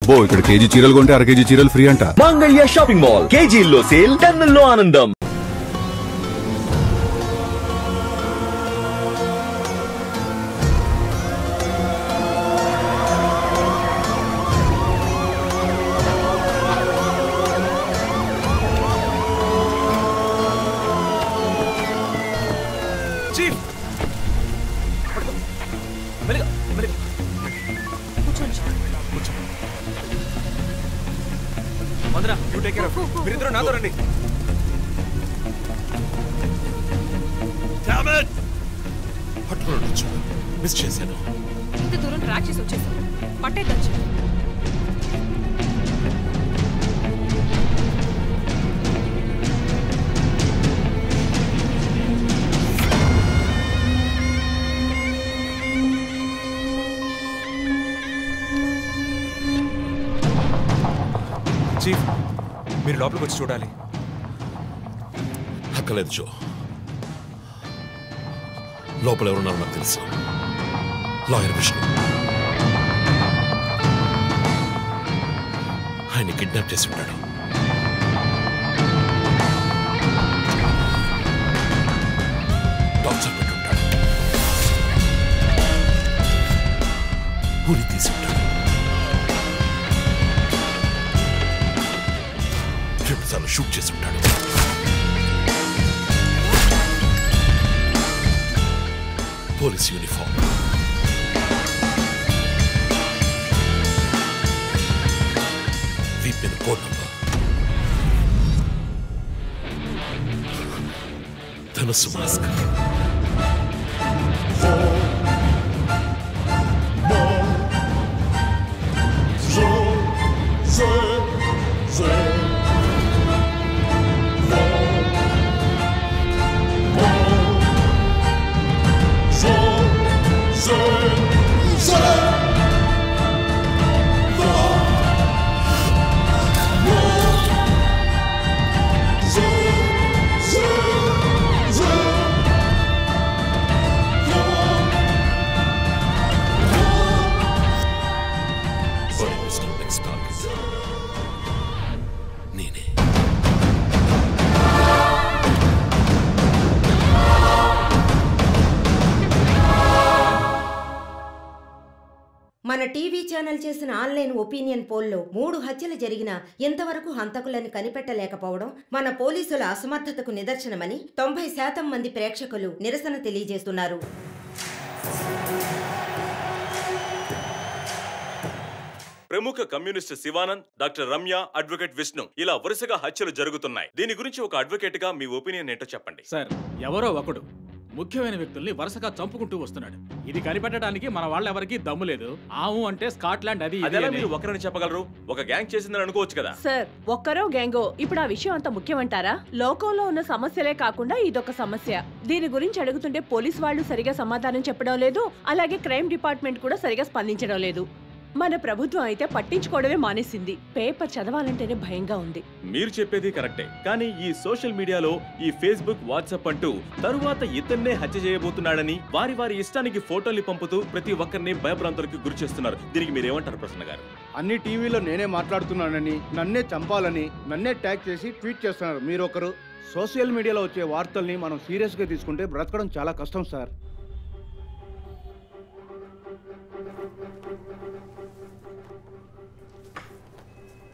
అబ్బో ఇక్కడ కేజీ చీరలు కొంటే అర కేజీ చీరలు ఫ్రీ అంట. మంగళ్య షాపింగ్ మాల్, కేజీల్లో సేల్, టన్నుల్లో ఆనందం. మిస్ చేశాను. ఇంత దూరం ట్రాక్ చేసి వచ్చేసాను. పట్టేదచ్చు. చీఫ్, మీరు లోపలికి వచ్చి చూడాలి. అక్కలేదు జో, లోపల ఎవరున్నారో నాకు తెలుసు. లాయర్ విష్ణు. ఆయన కిడ్నాప్ చేసి ఉంటాడు. టార్చర్ పెట్టుంటాడు. ఊరి తీసి ఉంటాడు. రెండుసార్లు షూట్ చేసి ఉంటాడు. పోలీస్ యూనిఫామ్, వీప్ మీద కోడ్ నంబర్, ధనుస్సు మాస్క్. మన టీవీ ఛానల్ చేసిన ఆన్లైన్ ఒపీనియన్ పోల్లో 3 హత్యలు జరిగినా ఇంతవరకు హంతకులను కనిపెట్టలేకపోవడం మన పోలీసుల అసమర్థతకు నిదర్శనమని 90% మంది ప్రేక్షకులు నిరసన తెలియజేస్తున్నారు. ప్రముఖ communist Shivanand, doctor Ramya, advocate Vishnu ఇలా వరుసగా హత్యలు జరుగుతున్నాయి. దీని గురించి ఒక అడ్వకేట్ గా మీ ఒపీనియన్ ఏంటో చెప్పండి. సార్, ఎవరో ఒకడు ముఖ్యమైన వ్యక్తుల్ని వరుసగా చంపుకుంటూ వస్తున్నాడు. ఇది కనిపెట్టడానికి మన వాళ్ళెవరికి దమ్ము లేదు. ఆవు అంటే స్కాట్లాండ్ అది అదెలా మీరు ఒకరిని చెప్పగలరు? ఒక గ్యాంగ్ చేసిందని అనుకోవచ్చు కదా. సార్, ఒక్కరో గ్యాంగో ఇప్పుడు ఆ విషయం అంత ముఖ్యమంటారా? లోకంలో ఉన్న సమస్యలే కాకుండా ఇదొక సమస్య. దీని గురించి అడుగుతుంటే పోలీస్ వాళ్ళు సరిగా సమాధానం చెప్పడం లేదు, అలాగే క్రైమ్ డిపార్ట్మెంట్ కూడా సరిగా స్పందించడం లేదు. మన ప్రభుత్వం అయితే పట్టించుకోవడమే మానేసింది. పేపర్ చదవాలంటేనే భయంగా ఉంది. మీరు చెప్పేది కరెక్టే, కానీ ఈ సోషల్ మీడియాలో ఈ ఫేస్బుక్, వాట్సాప్ అంటూ తరువాత ఇతన్నే హత్య చేయబోతున్నాడని వారి వారి ఇష్టానికి ఫోటోలు పంపుతూ ప్రతి ఒక్కరిని భయభ్రాంతులకు గురి చేస్తున్నారు. దీనికి మీరేమంటారు ప్రసన్న గారు? అన్ని టీవీలో నేనే మాట్లాడుతున్నానని, నన్నే చంపాలని, నన్నే ట్యాగ్ చేసి ట్వీట్ చేస్తున్నారు మీరొకరు. సోషల్ మీడియాలో వచ్చే వార్తల్ని మనం సీరియస్ గా తీసుకుంటే బ్రతకడం చాలా కష్టం సార్.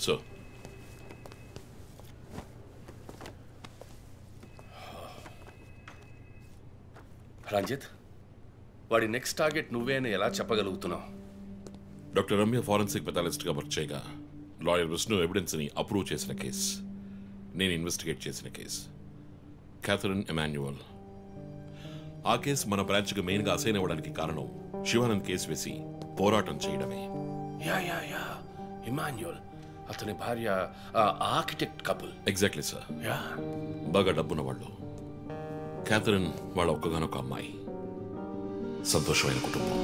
సో రంజిత్, వాడి నెక్స్ట్ టార్గెట్ నువ్వే అని ఎలా చెప్పగలుగుతున్నావు? డాక్టర్ రమ్య ఫారెన్సిక్ పెథాలజిస్ట్గా వర్క్ చేయగా లాయర్ విష్ణు ఎవిడెన్స్ని అప్రూవ్ చేసిన కేస్, నేను ఇన్వెస్టిగేట్ చేసిన కేస్. Catherine Emmanuel. ఆ కేసు మన బ్రాంచ్కి మెయిన్గా అసైన్ అవ్వడానికి కారణం శివానంద్ కేసు వేసి పోరాటం చేయడమే. యా ఇమాన్యువల్, అతని భార్య ఆర్కిటెక్ట్ కపుల్. Exactly sir. బాగా డబ్బున్న వాళ్ళు. క్యాథరిన్ వాళ్ళ ఒక్కగానొక అమ్మాయి. సంతోషమైన కుటుంబం.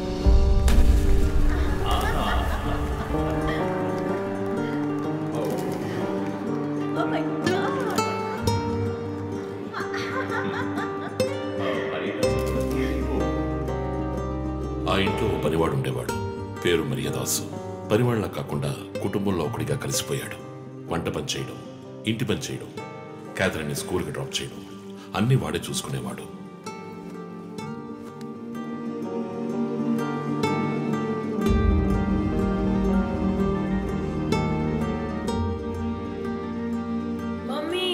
ఆ ఇంట్లో పనివాడు ఉండేవాడు, పేరు మరియదాసు. పనివాళ్ళ కాకుండా కుటుంబంలో ఒకటిగా కలిసిపోయాడు. వంట పని చేయడం, ఇంటి పని చేయడం, క్యాథరిన్ని స్కూల్కి డ్రాప్ చేయడం అన్నీ వాడే చూసుకునేవాడు. Mummy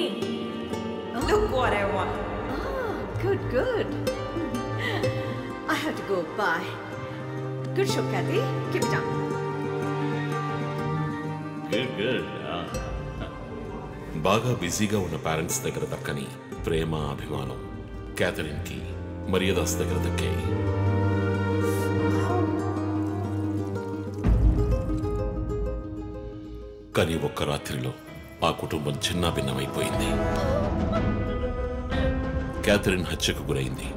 look what I want. Good. I have to go. Bye. Good show, Kathy. Keep it up. Good. బాగా బిజీగా ఉన్న పేరెంట్స్ దగ్గర దక్కని ప్రేమ, అభిమానం క్యాథరిన్కి మరియదాస్ దగ్గర దక్కాయి. కానీ ఒక్క రాత్రిలో ఆ కుటుంబం చిన్నాభిన్నమైపోయింది. క్యాథరిన్ హత్యకు గురైంది.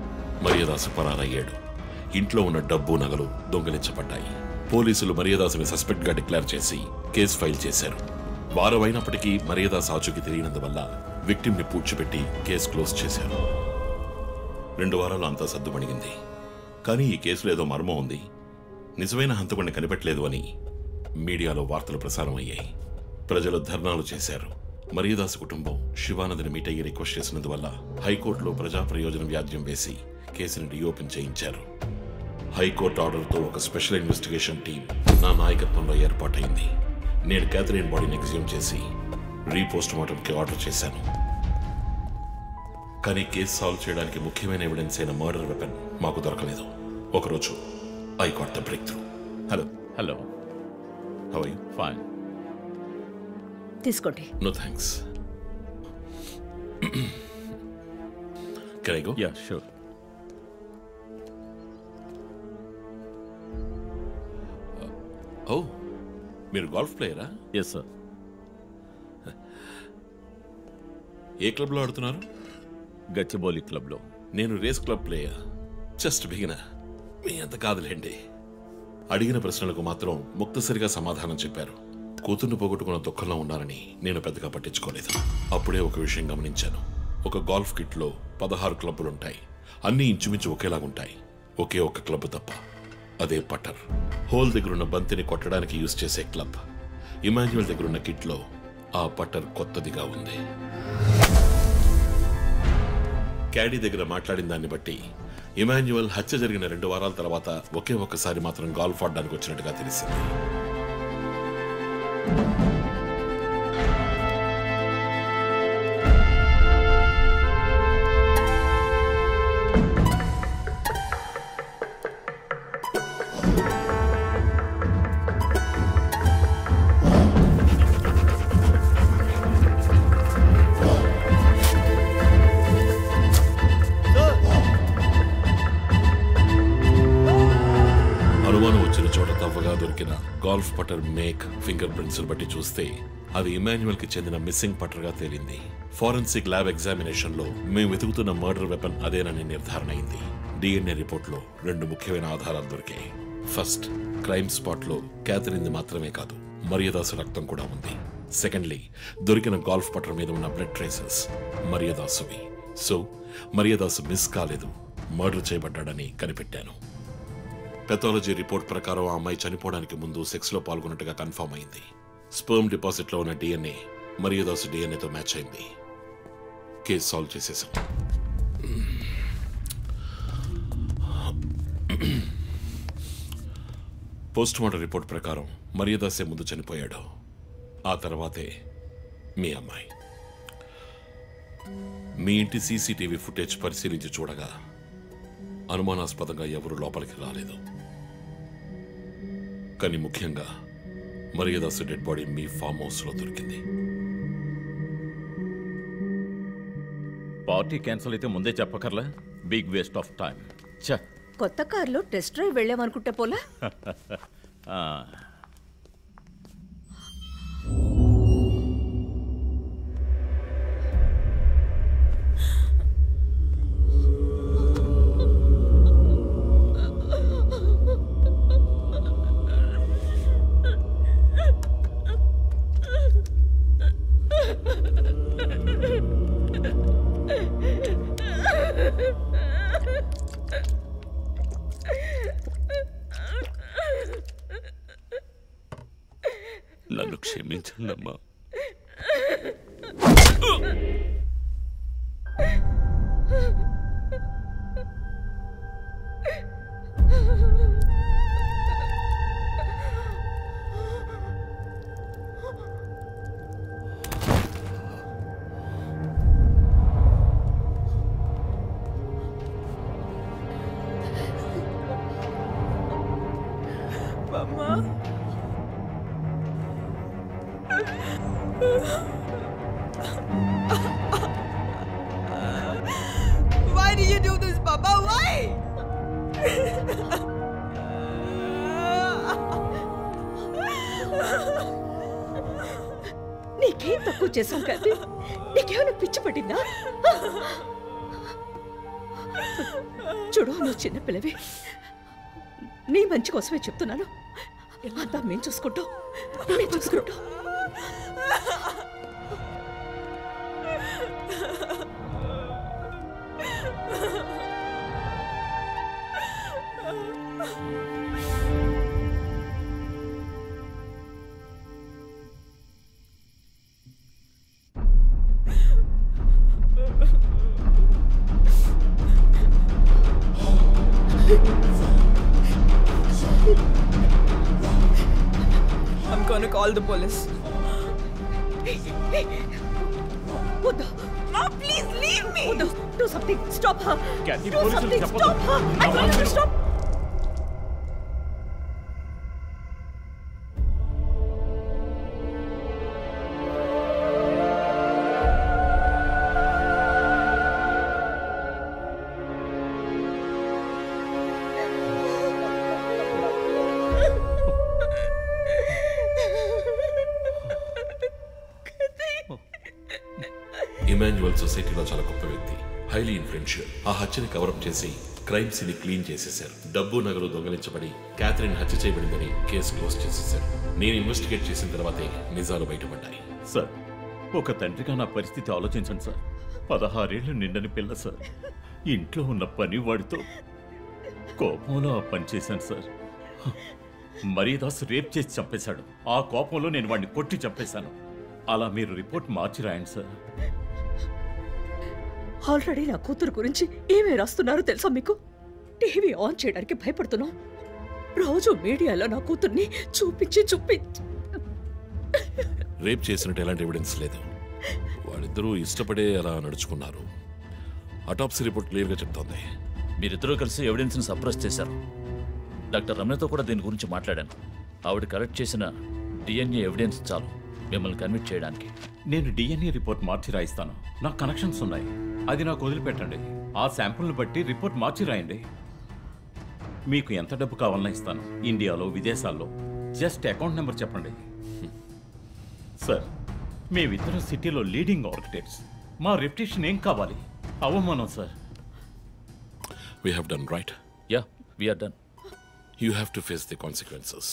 మరియదాసు పరారయ్యాడు. ఇంట్లో ఉన్న డబ్బు, నగలు దొంగిలించబడ్డాయి. పోలీసులు మరియదాసుని సస్పెక్ట్ గా డిక్లేర్ చేసి కేసు ఫైల్ చేశారు. వారం అయినప్పటికీ మరియదాస్ ఆచూకీ తెలియనందువల్ల విక్టిమ్ ని పూడ్చిపెట్టి కేసు క్లోజ్ చేశారు. 2 వారాలు అంతా సద్దుమణిగింది. కానీ ఈ కేసులో ఏదో మర్మం ఉంది, నిజమైన హంతకుడిని కనిపెట్టలేదు అని మీడియాలో వార్తలు ప్రసారం అయ్యాయి. ప్రజలు ధర్నాలు చేశారు. మరియదాసు కుటుంబం శివానందని మీట్ అయ్యి రిక్వెస్ట్ చేసినందువల్ల హైకోర్టులో ప్రజా ప్రయోజన వ్యాజ్యం వేసి కేసుని రీఓపెన్ చేయించారు. హైకోర్టు ఆర్డర్తో ఒక స్పెషల్ ఇన్వెస్టిగేషన్ టీం నా నాయకత్వంలో ఏర్పాటైంది. నేను క్యాథరిన్ బాడీని ఎగ్జ్యూమ్ చేసి రీపోస్ట్ మార్టంకి ఆర్డర్ చేశాను. కానీ కేసు సాల్వ్ చేయడానికి ముఖ్యమైన ఎవిడెన్స్ అయిన మర్డర్ వెపన్ మాకు దొరకలేదు. ఒకరోజు I got the breakthrough. Hello how are you? Fine. తీసుకోండి. No thanks. Can I go? Yeah sure. Oh, మీరు గోల్ఫ్ ప్లేయరా? Yes sir. ఏ క్లబ్లో ఆడుతున్నారు? గచ్చిబౌలి క్లబ్లో. నేను race club player, just beginner. మీ అంత కాదులేండి. అడిగిన ప్రశ్నలకు మాత్రం ముక్తసరిగా సమాధానం చెప్పారు. కూతుర్ని పోగొట్టుకున్న దుఃఖంలో ఉన్నారని నేను పెద్దగా పట్టించుకోలేదు. అప్పుడే ఒక విషయం గమనించాను. ఒక గోల్ఫ్ కిట్లో 16 క్లబ్బులుంటాయి. అన్నీ ఇంచుమించు ఒకేలాగుంటాయి. ఒకే ఒక్క క్లబ్ తప్ప, అదే పట్టర్. హోల్ దగ్గరున్న బంతిని కొట్టడానికి యూజ్ చేసే క్లబ్. ఇమాన్యువల్ దగ్గరున్న కిట్లో ఆ పట్టర్ కొత్తదిగా ఉంది. క్యాడీ దగ్గర మాట్లాడిన దాన్ని బట్టి ఇమాన్యువల్ హత్య జరిగిన 2 వారాల తర్వాత ఒకే ఒక్కసారి మాత్రం గోల్ఫ్ ఆడడానికి వచ్చినట్టుగా తెలిసింది. అనుమానం వచ్చిన చోట తవ్వగా దొరికిన గోల్ఫ్ పట్టర్ మేక్, ఫింగర్ ప్రింట్స్ బట్టి చూస్తే అది ఇమాన్యువల్ కి చెందిన మిస్సింగ్ పట్టర్ గా తేలింది. ఫోరెన్సిక్ ల్యాబ్ ఎగ్జామినేషన్ లో మేము వెతుకుతున్న మర్డర్ వెపన్ అదేనని నిర్ధారణ అయింది. డిఎన్ఏ రిపోర్ట్ లో 2 ముఖ్యమైన ఆధారాలు దొరికాయి. ఫస్ట్, క్రైమ్ స్పాట్ లో క్యాథరిన్ మాత్రమే కాదు, మరియదాసు రక్తం కూడా ఉంది. సెకండ్లీ, దొరికిన గోల్ఫ్ పట్టర్ మీద ఉన్న బ్లడ్ ట్రేసెస్ మరియదాసువి. సో మరియదాసు మిస్ కాలేదు, మర్డర్ చేయబడ్డాడని కనిపెట్టాను. పెథాలజీ రిపోర్ట్ ప్రకారం ఆ అమ్మాయి చనిపోవడానికి ముందు సెక్స్ లో పాల్గొన్నట్టుగా కన్ఫర్మ్ అయింది. స్పర్మ్ డిపాజిట్ లో ఉన్న డిఎన్ఏ మరియదాసు డిఎన్ఏతో మ్యాచ్ అయింది. కేసు సాల్వ్ చేసేసాం. పోస్ట్ మార్టం రిపోర్ట్ ప్రకారం మరియదాసే ముందు చనిపోయాడు. ఆ తర్వాతే మీ అమ్మాయి. మీ ఇంటి సీసీటీవీ ఫుటేజ్ పరిశీలించి చూడగా అనుమానాస్పదంగా ఎవరూ లోపలికి రాలేదు. కానీ ముఖ్యంగా మరియదాసు డెడ్ బాడీ మీ ఫామ్ హౌస్ లో దొరికింది. పార్టీ క్యాన్సిల్ అయితే ముందే చెప్పకర్లా? Big waste of time. కొత్త కారులో టెస్ట్ డ్రైవ్ వెళ్ళామనుకుంటా పోలా. క్షమించండి అమ్మా. Why do you do this, Papa? Why? నీకేం తక్కువ చేశాం కదా? నీకేమైనా పిచ్చి పట్టిందా? చూడు, నువ్వు చిన్నపిల్లవి. నీ మంచి కోసమే చెప్తున్నాను. అంతా మేము చూసుకుంటాం. I'm gonna call the police. వద్దు. Mom, please leave me. వద్దు. Do something. Stop her. Kathy, Do పోలీసులు something. చెప్పొద్దు. Stop her. I told you to stop. Emmanuel సొసైటీలో చాలా గొప్ప వ్యక్తి, హైలీ ఇన్ఫ్లుయెన్షియల్. ఆ హత్యని కవరప్ చేసి క్రైమ్ సీన్ క్లీన్ చేసేశారు. డబ్బు నగలు దొంగలించబడి క్యాథరిన్ హత్య చేయబడిందని కేసు క్లోజ్ చేసేశారు. నేను ఇన్వెస్టిగేట్ చేసిన తర్వాతే నిజాలు బయటపడ్డాయి. సార్, ఒక తండ్రిగా నా పరిస్థితి ఆలోచించండి సార్. 16 ఏళ్ళు నిండని పిల్ల సార్. ఇంట్లో ఉన్న పని వాడితో కోపంలో ఆ పని చేశాను సార్. మరీదాస్ రేప్ చేసి చంపేశాడు. ఆ కోపంలో నేను వాడిని కొట్టి చంపేశాను. అలా మీరు రిపోర్ట్ మార్చి రాయండి సార్. ఆల్రెడీ నా కూతురు గురించి ఏమేమి రాస్తున్నారో తెలుసా మీకు? టీవీ ఆన్ చేయడానికి భయపడుతున్నాం. రోజు మీడియాలో నా కూతుర్ని చూపించి రేప్ చేసినట్టు ఎలాంటి ఎవిడెన్స్ లేదు. వాళ్ళిద్దరూ ఇష్టపడే అలా నడుచుకున్నారు. అటాప్సీ రిపోర్ట్ క్లియర్గా చెప్తోంది. మీరిద్దరూ కలిసి ఎవిడెన్స్ని సప్రెస్ చేశారు. డాక్టర్ రమ్యతో కూడా దీని గురించి మాట్లాడాను. ఆవిడ కలెక్ట్ చేసిన డిఎన్ఏ ఎవిడెన్స్ చాలు మిమ్మల్ని కన్విట్ చేయడానికి. నేను డిఎన్ఏ రిపోర్ట్ మార్చి రాయిస్తాను. నాకు కనెక్షన్స్ ఉన్నాయి. అది నాకు వదిలిపెట్టండి. ఆ శాంపుల్ని బట్టి రిపోర్ట్ మార్చి రాయండి. మీకు ఎంత డబ్బు కావాలన్నా ఇస్తాను. ఇండియాలో, విదేశాల్లో. జస్ట్ అకౌంట్ నెంబర్ చెప్పండి. సార్, మేమిద్దరం సిటీలో లీడింగ్ ఆర్కిటెక్ట్స్. మా రెప్యుటేషన్ ఏం కావాలి? అవమానం sir. We have done right. Yeah, we are done. You have to face the consequences.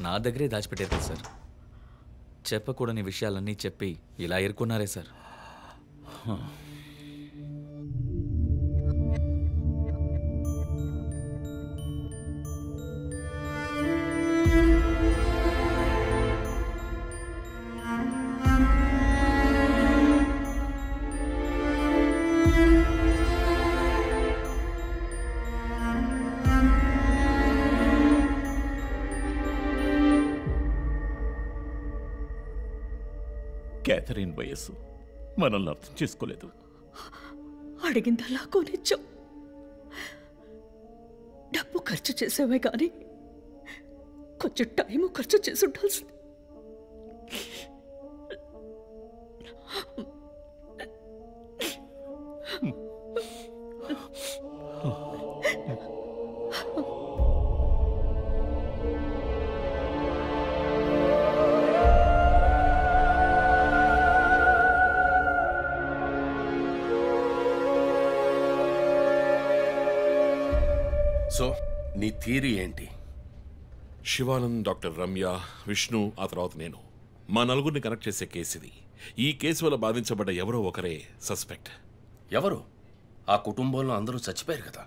నా దగ్గరే దాచిపెట్టారు కదా సార్. చెప్పకూడని విషయాలన్నీ చెప్పి ఇలా ఇరుక్కున్నారే సార్. క్యాథరిన్ వయస్సు మనల్ని అర్థం చేసుకోలేదు. అడిగిందల్లా కొనిచ్చాం. డబ్బు ఖర్చు చేసేవే కానీ కొంచెం టైం ఖర్చు చేసి ఉండాల్సింది. సో నీ థియరీ ఏంటి? శివానంద్, డాక్టర్ రమ్య, విష్ణు, ఆ తర్వాత నేను, మా నలుగురిని కనెక్ట్ చేసే కేసు ఇది. ఈ కేసు వల్ల బాధించబడ్డ ఎవరో ఒకరే సస్పెక్ట్. ఎవరు? ఆ కుటుంబంలో అందరూ చచ్చిపోయారు కదా.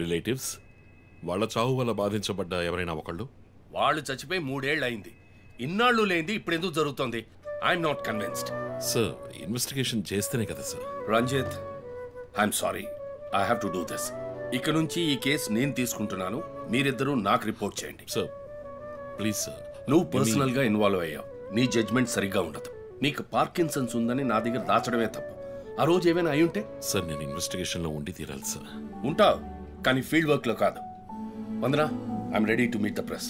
రిలేటివ్స్, వాళ్ళ చావు వల్ల బాధించబడ్డ ఎవరైనా ఒకళ్ళు? వాళ్ళు చచ్చిపోయి 3 ఏళ్ళు అయింది. ఇన్నాళ్ళు లేనిది ఇప్పుడు ఎందుకు జరుగుతోంది? I'm not convinced. Sir investigation చేస్తేనే కదా sir. Ranjith, I'm sorry, I have to do this. ఇక నుంచి ఈ కేసు నేను తీసుకుంటున్నాను. మీరిద్దరూ నాకు రిపోర్ట్ చేయండి. Sir please sir. నువ్వు పర్సనల్ గా ఇన్వాల్వ్ అయ్యావు. నీ జడ్జ్మెంట్ సరిగ్గా ఉండదు. నీకు పార్కిన్సన్స్ ఉందని నా దగ్గర దాచడమే తప్పు. ఆ రోజు ఏమైనా అయి ఉంటే? సార్ నేను ఇన్వెస్టిగేషన్ లో ఉండి తీరాలి సార్. ఉంటావు, కానీ ఫీల్డ్ వర్క్ లో కాదు. Vandana, I'm ready to meet the press.